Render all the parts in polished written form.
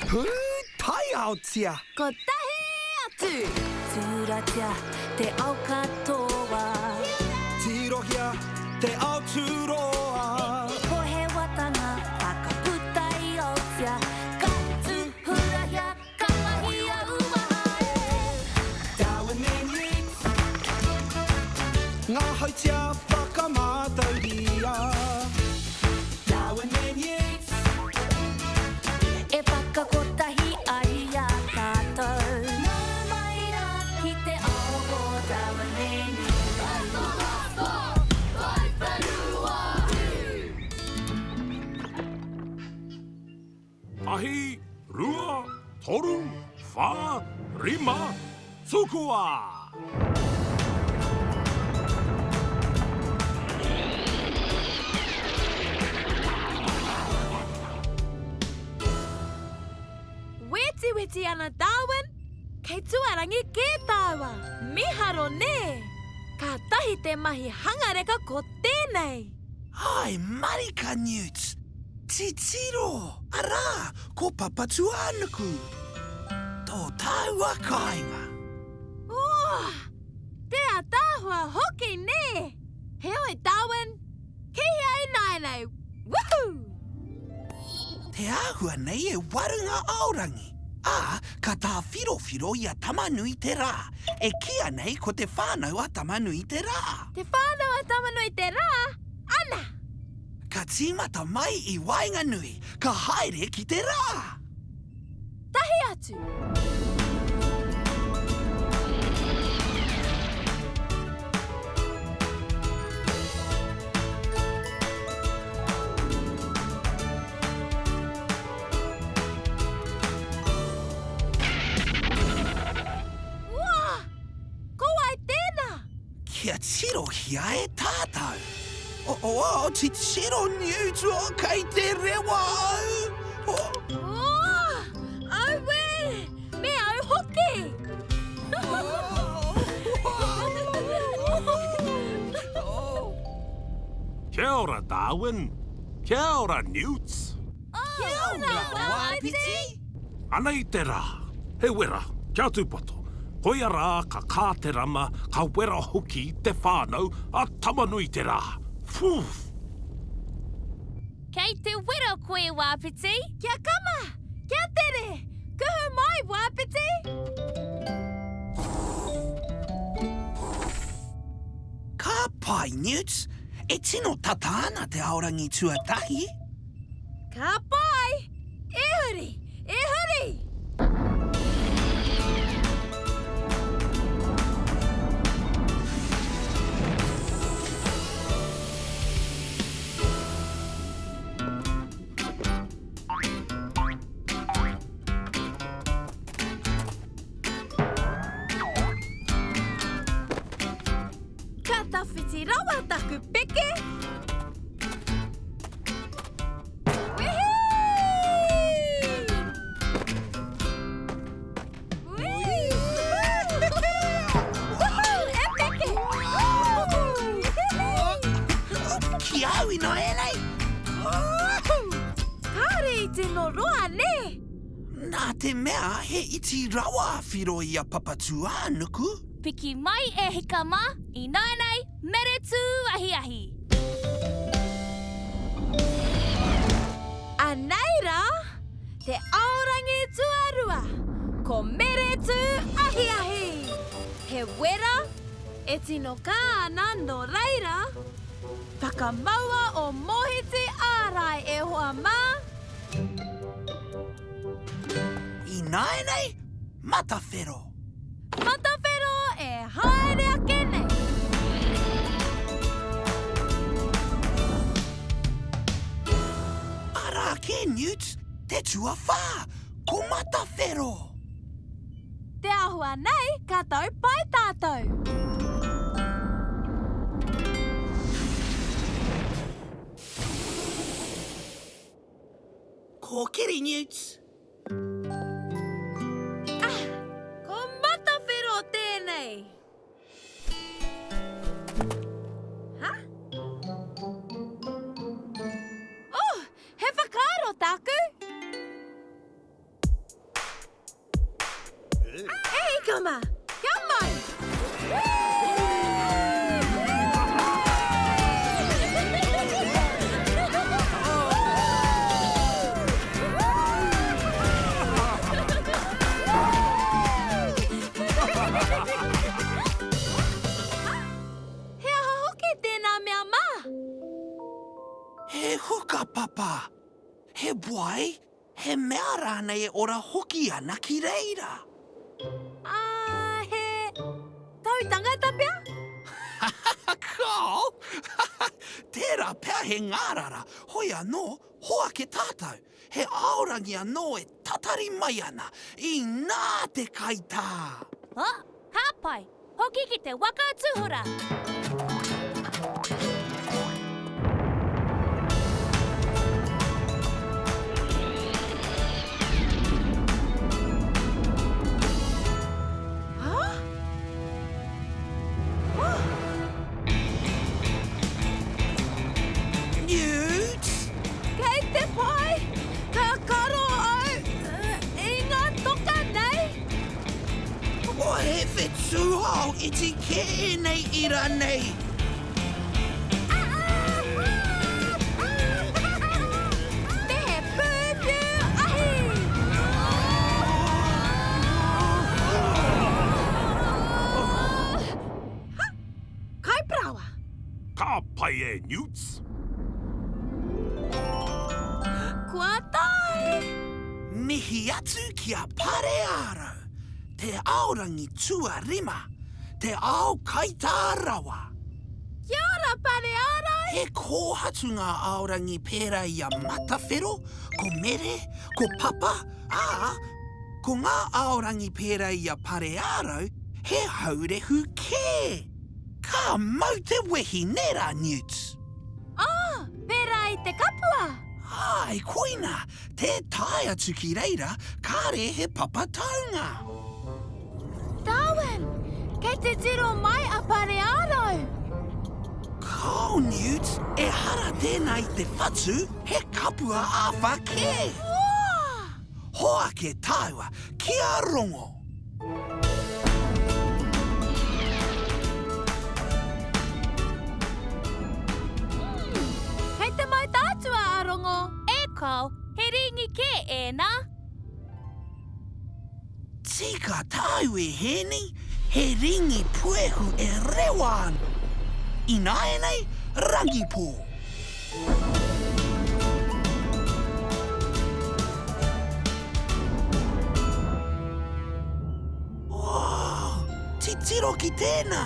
Pū tai ao tia. Ko tahi atu. Tūratia te ao katoa. Tirohia te ao tūroa. Ko he watanga whakaputai o tia. Ka tūhurahia ka mahi a uahae. Darwin and Newts. Ngā hau tia whakamātauria. Darwin and Newts. E whakakotahi ai a tātou. Nā mai rā ki te ao o Darwin and Newts. Ahi, rua, toru, wha, rima, tsukua. Weti ana Darwin, kei Tūārangi ke tāua, miharo ne. Ka tahi te mahi hangareka ko tēnei. Ai, marika Newts. Titiro, ara, ko papatu anuku. Tō tāua kāinga. Te atahua hoki ne. He oi Darwin, kei ai nainei, woohoo! Te āhua nei e warunga aorangi. Ka tā whirowhiro i a tamanui te rā. E kia nei ko te whānau a tamanui te rā. Te whānau a tamanui te rā, ana! Ka tīmata mai I wainga nui, ka haere ki te rā. Tahi atu. Wā! Ko ai tēnā! Kia tirohia e tātou. O, ti tiro Newts o kei te rewa au. Au we! Me au hoki! Kia ora, Darwin. Kia ora, Newts. Kia ora, Waipiti. Ana I te rā. He wera, kia tūpato. Koia rā ka kā te rama, ka wera hoki te whānau a tamanui te rā. Fūf! Kei te wera koe, Wāpiti. Kia kama! Kia tere! Kuhu mai, Wāpiti! Ka pai, Newts. E tino tata ana te aorangi tuatahi. Ka pai! E huri! E huri! Ka tawhiti rawa taku peke! Kiau ino elei. Kāre I tino roa ne! Nā te mea he iti rawa whiro I a papatu anuku. Piki mai e hikama, I nainei, mere tū ahi ahi. A nei rā, te aorangi tuarua, ko mere tū ahi ahi. He wera, e tino kā ana no reira. Whakamaua o mohiti ārai e hoa mā. I naenei, matawhero. Matawhero e haere ake nei. Ara ke Newts, te tua whā, ko matawhero. Te ahua nei, ka tau pai tātou. Kōkiri, Newts. Ko matawhero tēnei. Ha? Oh, he whakaaro taku. Toma! Kia mai! He aha hoki tēnā mea mā! He huka, papa. He wai, he mea rānei e ora hoki ana ki reira. He... Tau tangata pia? Kau? Tērā pēr he ngārara, hoi anō, hoa ke tātou. He aorangi anō e tatari mai ana, I nā te kaitā. Hāpai, hoki ki te waka tuhura. Newts! Kei te pai! Ka karo au! I ngā toka nei! O he whetūhau iti ke nei ira nei. Te he pūpū ahi! Kai prawa! Ka pai e, Newts. Kua tai! Mihi atu ki a pare aro. Te aorangi Tūārima. Te ao kaitā rawa. Kia ora pare ara! He kōhatu ngā aorangi pērā I a matawhero, ko mere, ko papa, ko ngā aorangi pērā I a pare aro, he haurehu kē. Ka mau te wehi nera, Newts. Pērā I te kapua! Ai, koina, te tae atu ki reira, kāre he papa taunga. Darwin! Kei te tiro mai a pare aro! Kau, Newts, e hara tēnā I te whatu, he kapua āwha kē. Ua! Hoa ke tāua, kia rongo. Kei te mai tātua arongo! E kau, he ringi ke e nā. Tika tāu e hēni, he ringi puehu e rewa anu. I nāenei, rangipō. Wow, titiro ki tēnā.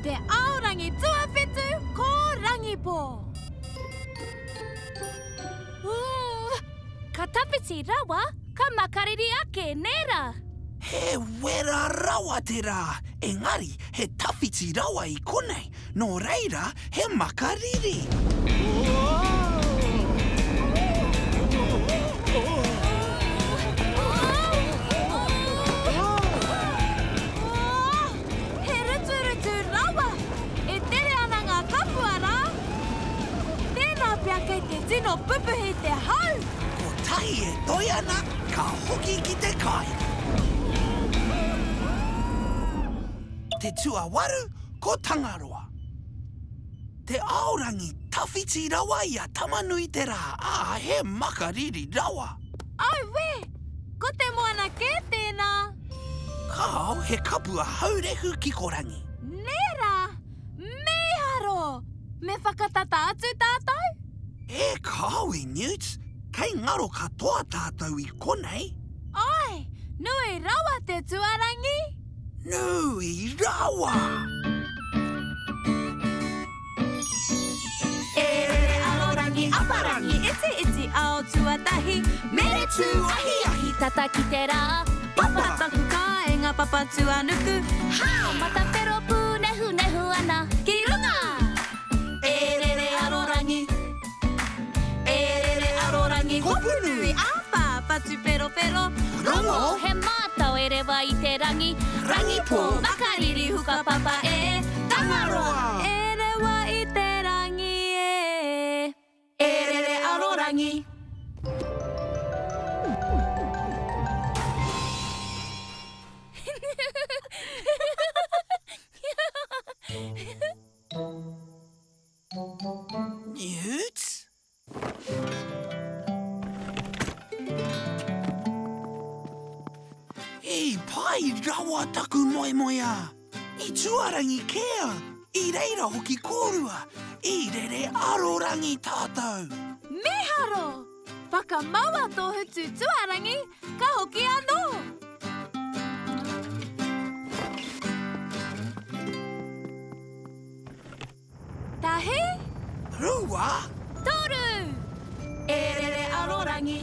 Te aorangi tuawhetu ko rangipō. Ka tawhiti rawa, ka makariri ake nera. He wera rawa te rā. Engari, he tawhiti rawa I konei. Nō reira, he makariri. He rutu rawa! E tere ana ngā kapua rā! Tēnā pia kei te tino pupuhi te hau! Ko tai e toi ana, ka hoki ki te kai. Te tuawaru, ko tangaroa. Te aorangi tawhiti rawa I a tamanui te rā, he makariri rawa. Au we! Ko te moana kē tēnā! Kau, he kapua haurehu ki korangi. Nera! Meharo! Me whakatata atu tātou? E kaui, Newts. Kei ngaro katoa tātou I konei. Ai! Nui rawa te Tūārangi! Nui rawa! E rere arorangi aparangi iti ao tuatahi mere tū ahi ahi Tata ki te rā. papa taku ka e ngā papa tuanuku Matawhero pūnehu nehu ana. ki runga e rere arorangi hopu nui awha patu pero Rongo! He mātau e rewa I te rangi. Rangipō! Makariri huka papa e Tangaroa! e rewa I te rangi e rere arorangi Ai rawa taku moemoea. I Tūārangi kea. I reira hoki kōrua. I rere arorangi tātou. Meharo! Whakamaua tō hutu Tūārangi, ka hoki anō! Tahi? Rua? Toru! E rere arorangi,